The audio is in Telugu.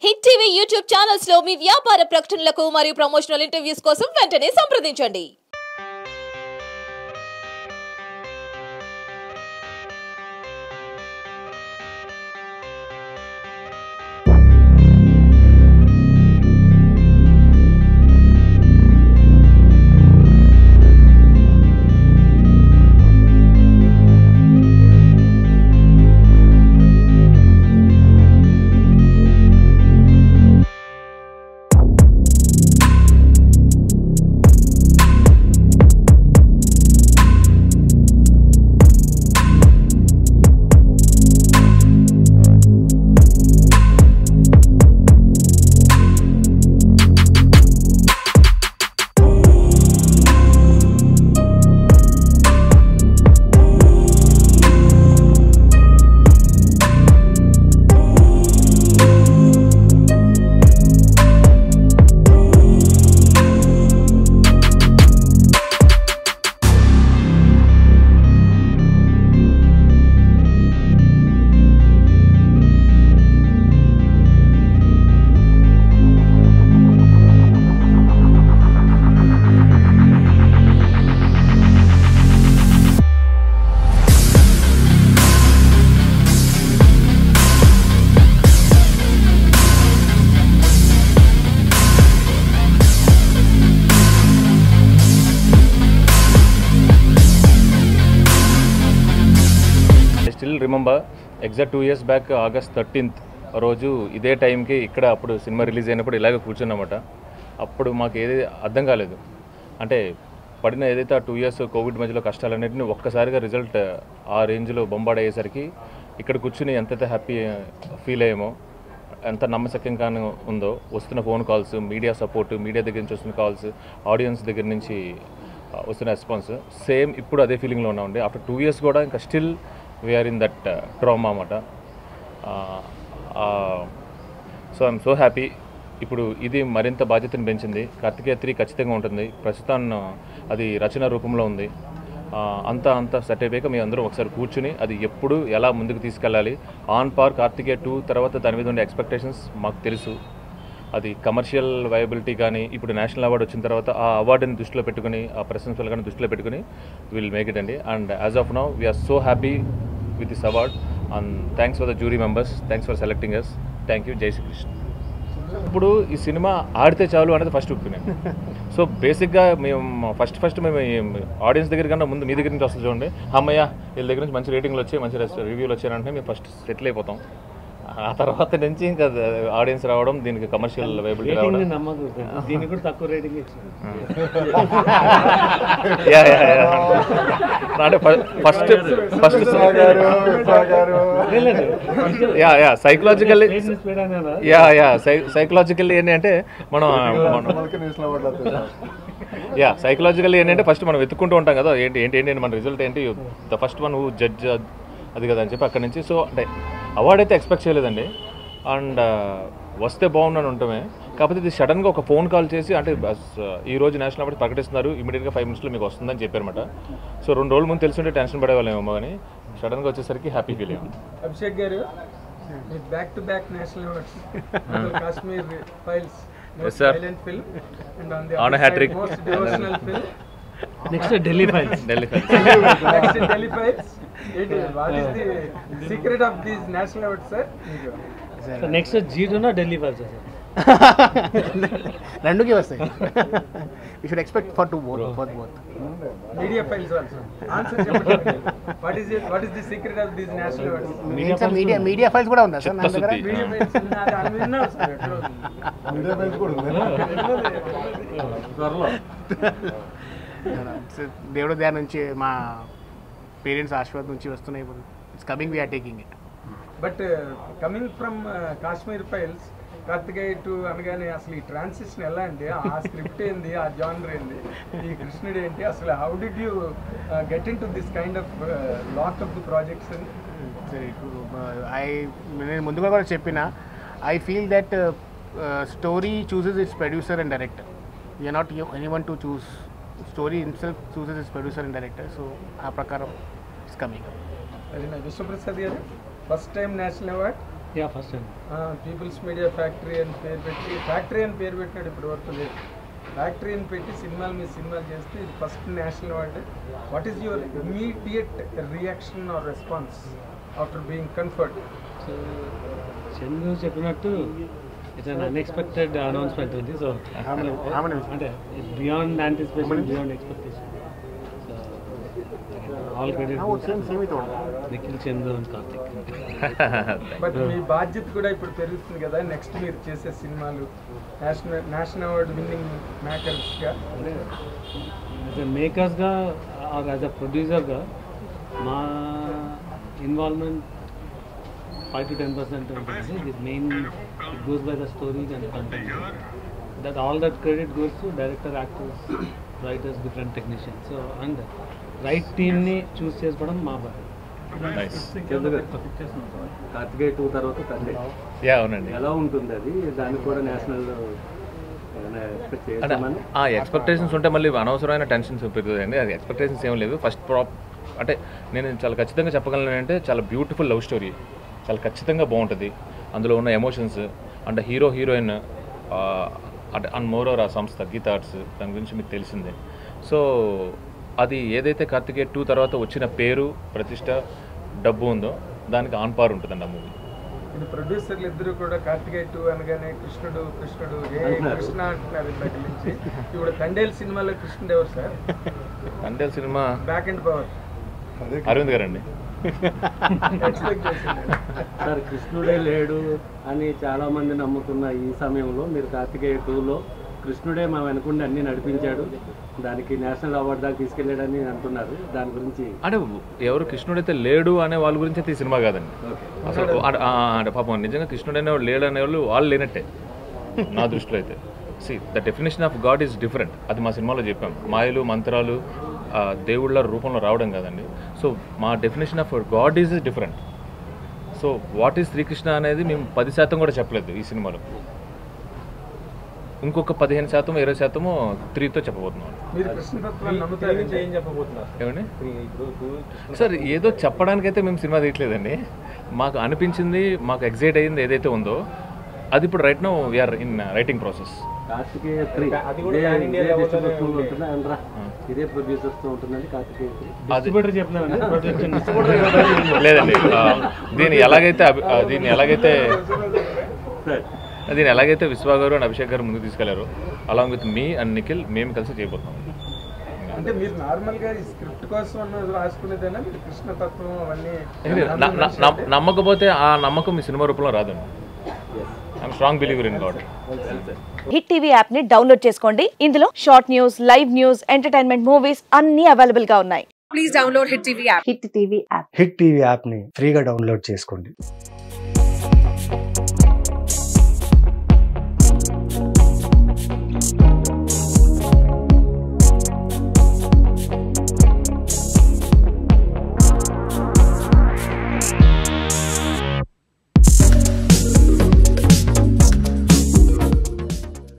హిట్ టీవీ యూట్యూబ్ ఛానల్స్ లో మీ వ్యాపార ప్రకటనలకు మరియు ప్రమోషనల్ ఇంటర్వ్యూస్ కోసం వెంటనే సంప్రదించండి. Still remember exact 2 years back August 13th రోజు ఇదే టైంకి ఇక్కడ అప్పుడు సినిమా రిలీజ్ అయినప్పుడు ఇలాగే కూర్చున్నమాట. అప్పుడు మాకు ఏది అర్థం కాలేదు, అంటే పడిన ఏదైతే 2 years కోవిడ్ మధ్యలో కష్టాలన్నింటినీ ఒక్కసారిగా రిజల్ట్ ఆ రేంజ్లో బొంబాడ్ అయ్యేసరికి ఇక్కడ కూర్చుని ఎంతైతే హ్యాపీ ఫీల్ అయ్యామో, ఎంత నమ్మశక్యంగా ఉందో, వస్తున్న phone calls, media support, media దగ్గర నుంచి వస్తున్న కాల్స్, ఆడియన్స్ దగ్గర నుంచి వస్తున్న రెస్పాన్స్, సేమ్ ఇప్పుడు అదే ఫీలింగ్లో ఉన్నామండి. ఆఫ్టర్ 2 years కూడా ఇంకా still we're in that trauma అన్నమాట. So I'm so happy. ఇప్పుడు ఇది మరింత బాధ్యతను పెంచింది. కార్తికేయ 3 ఖచ్చితంగా ఉంటుంది. ప్రస్తుతం అది రచన రూపంలో ఉంది. అంతా సెట్ అయిపోయాక మీ అందరూ ఒకసారి కూర్చుని అది ఎప్పుడు ఎలా ముందుకు తీసుకెళ్ళాలి, ఆన్ పార్ కార్తికేయ 2 తర్వాత దాని మీద ఉండే ఎక్స్పెక్టేషన్స్ మాకు తెలుసు. అది కమర్షియల్ వయబిలిటీ కానీ, ఇప్పుడు నేషనల్ అవార్డు వచ్చిన తర్వాత ఆ అవార్డుని దృష్టిలో పెట్టుకుని, ఆ ప్రశంసలు కానీ దృష్టిలో పెట్టుకుని విల్ మేక్ ఇట్ అండి. And as of now we're so happy with this award and thanks for the jury members, thanks for selecting us. Thank you. జై శ్రీకృష్ణ. ఇప్పుడు ఈ సినిమా ఆడితే చాలు అనేది ఫస్ట్ ఒపీనియన్. సో బేసిక్గా మేము ఫస్ట్ మేము ఆడియన్స్ దగ్గర కన్నా ముందు మీ దగ్గర నుంచి వస్తుంది చూడండి. అమ్మయ్య వీళ్ళ దగ్గర నుంచి మంచి రేటింగ్లు వచ్చాయి, మంచి రివ్యూలు వచ్చాయంటే మేము ఫస్ట్ సెటిల్ అయిపోతాం. ఆ తర్వాత నుంచి ఇంకా ఆడియన్స్ రావడం, దీనికి కమర్షియల్ వైబిలిటీ రావడం. అంటే సైకలాజికల్లీ ఏంటి అంటే సైకలాజికల్లీ ఏంటంటే ఫస్ట్ మనం వెతుక్కుంటూ ఉంటాం కదా, ఏంటి మన రిజల్ట్ ఏంటి, the first one who judge అది కదా అని చెప్పి అక్కడి నుంచి. సో అంటే అవార్డు అయితే ఎక్స్పెక్ట్ చేయలేదండి. అండ్ వస్తే బాగుందని ఉంటామే. కాకపోతే ఇది సడన్గా ఒక ఫోన్ కాల్ చేసి, అంటే ఈరోజు నేషనల్ అవార్డు ప్రకటిస్తున్నారు, ఇమీడియట్గా 5 minutes మీకు వస్తుందని చెప్పారన్నమాట. సో 2 రోజుల ముందు తెలుసుంటే టెన్షన్ పడేవాళ్ళేమో, కానీ సడన్గా వచ్చేసరికి హ్యాపీ ఫీల్ అయ్యాం. అభిషేక్ గారు, back to back national awards, Kashmir files, most violent film, and on the hat trick most devotional film. Next Delhi Files. Next Delhi Files. What is the secret of these national awards, sir? So next G2 na Delhi Files, sir. రెండుకి వస్తాయి. We should expect for both. Media files also. Answer చెప్పండి. What is the secret of these national awards? Media files కూడా ఉందా సార్ నా దగ్గర? Media files దాని మీద ఉన్నారు సార్. Media files కూడా దేవుడు దగ్గర నుంచి, మా పేరెంట్స్ ఆశీర్వాదం నుంచి వస్తున్నాయి. ఇప్పుడు it's coming, we're taking it. But coming from Kashmir files, Karthikeya 2 అనగానే అసలు ఈ ట్రాన్సిషన్ ఎలా అండి? ఆ స్క్రిప్ట్ ఏంది, ఆ జానర్ ఏంది, ఈ కృష్ణుడు ఏంటి, అసలు how did you get into this kind of lot of the projects అని? నేను ముందుగా కూడా చెప్పిన, I feel that story chooses its producer and director. We're not anyone to choose. Story himself chooses his producer and director, so aa prakaram is coming up. Vishnu Prasad garu, first time national award, yeah first time. People's Media Factory అని పేరు పెట్టి, ఫ్యాక్టరీ అని పేరు పెట్టినాడు ఇప్పటి వరకు లేదు. ఫ్యాక్టరీ అని పెట్టి సినిమాలు మీ సినిమాలు చేస్తే ఇది first national award. What is your immediate reaction or response after being conferred? So Chandru చెప్పినట్టు ఇట్స్ అన్ అన్ఎక్స్పెక్టెడ్ అనౌన్స్మెంట్ ఉంది. సో అంటే beyond anticipation, beyond expectation. So all credit Nikhil, Chandru and Karthik. But మీ బాధ్యత కూడా ఇప్పుడు పెరుగుతుంది కదా, నెక్స్ట్ మీరు చేసే సినిమాలు నేషనల్ అవార్డు విన్నింగ్ మేకర్స్గా, అంటే యాజ్ ఎ మేకర్స్గా ఆర్ యాజ్ ఎ ప్రొడ్యూసర్గా మా ఇన్వాల్వ్మెంట్ 5 to 10% ఉంటుంది. This main it goes by the stories and content. That all that credit goes to director, actors, writers, different technicians. So and right టీమ్ని చూస్ చేసుకోవడం మా బాధ్యత. కార్తికేయ 2 తర్వాత తండ్రి యా అవునండి. ఎలా ఉంటుంది అది? దానికి కూడా నేషనల్ ఎక్స్పెక్ట్ అంటే చేస్తామని ఆ ఎక్స్పెక్టేషన్స్ ఉంటే మళ్ళీ అనవసరమైన టెన్షన్స్ పెరుగుతాయండి. అది ఎక్స్పెక్టేషన్స్ ఏం లేదు. ఫస్ట్ అంటే నేను చాలా ఖచ్చితంగా చెప్పగలను అంటే చాలా బ్యూటిఫుల్ లవ్ స్టోరీ, చాలా ఖచ్చితంగా బాగుంటుంది. అందులో ఉన్న ఎమోషన్స్ అంటే హీరో హీరోయిన్ అంటే అండ్ మోరోవర్ ఆ సంస్థ గీతా ఆర్ట్స్, దాని గురించి మీకు తెలిసిందే. సో అది ఏదైతే కార్తికేయ 2 తర్వాత వచ్చిన పేరు, ప్రతిష్ట, డబ్బు ఉందో దానికి ఆన్ పార్ ఉంటుందండి ఆ మూవీ. ఇది ప్రొడ్యూసర్లు ఇద్దరు కూడా కార్తికేయ 2 అనగానే కృష్ణుడు కృష్ణుడు ఏ కృష్ణ అంటున్నారు ఇందాక నుంచి. ఇప్పుడు తండేల్ సినిమాలో కృష్ణుడు ఎవరు సార్? తండేల్ సినిమా బ్యాక్ అండ్ పవర్ అరవింద్ గారండి. ఎక్స్పెక్ట్ చేసింది. సార్ కృష్ణుడే లేడు అని చాలా మంది నమ్ముతున్న ఈ సమయంలో మీరు కార్తికేయ 2లో కృష్ణుడే మా వెనుకుండి అన్ని నడిపించాడు, దానికి నేషనల్ అవార్డు దాకా తీసుకెళ్ళాడని అంటున్నారు. దాని గురించి అంటే ఎవరు కృష్ణుడైతే లేడు అనే వాళ్ళ గురించి అయితే ఈ సినిమా కాదండి అసలు. అంటే పాపం నిజంగా కృష్ణుడు అనేవాళ్ళు లేడు అనేవాళ్ళు వాళ్ళు లేనట్టే నా దృష్టిలో అయితే. See the definition of god is different. అది మా సినిమాలో చెప్పాం. మాయలు, మంత్రాలు దేవుళ్ళ రూపంలో రావడం కాదండి. సో మా definition of god is different. So what is Sri Krishna అనేది మేము 10% కూడా చెప్పలేదు ఈ సినిమాలో. ఇంకొక 15%, 20% 3తో చెప్పబోతున్నాం. మీరు కృష్ణతత్వాన్ని నమ్ముతారు, ఏం చెప్పబోతున్నారు? ఏమండి సార్, ఏదో చెప్పడానికైతే మేము సినిమా తీయట్లేదండి. మాకు అనిపించింది, మాకు ఎగ్జైట్ అయ్యింది ఏదైతే ఉందో అది ఇప్పుడు right now we're in writing process. Karthikeya 3 ఇదే ప్రొడ్యూసర్స్తో ఉంటుందండి. కార్తికేయ 3 డిస్ట్రిబ్యూటర్ చెప్పినారండి. లేదండి, దీన్ని ఎలాగైతే విశ్వ గారు అండ్ అభిషేక్ గారు ముందుకు తీసుకెళ్లారో అలాంగ్ విత్ మీ అండ్ నిఖిల్ మేము కలిసి చేయబోతున్నాం. అంటే మీరు నార్మల్గా ఈ స్క్రిప్ట్ కోసం రాసుకునేదైనా మీరు కృష్ణతత్వం అవన్నీ నమ్మకపోతే ఆ నమ్మకం మీ సినిమా రూపంలో రాదండి. I'm strong believer in God. Hit TV app ని డౌన్లోడ్ చేసుకోండి. ఇందులో short news, live news, entertainment movies అన్ని అవైలబుల్ గా ఉన్నాయి. Please download hit TV app. Hit TV app ని ఫ్రీగా డౌన్లోడ్ చేసుకోండి.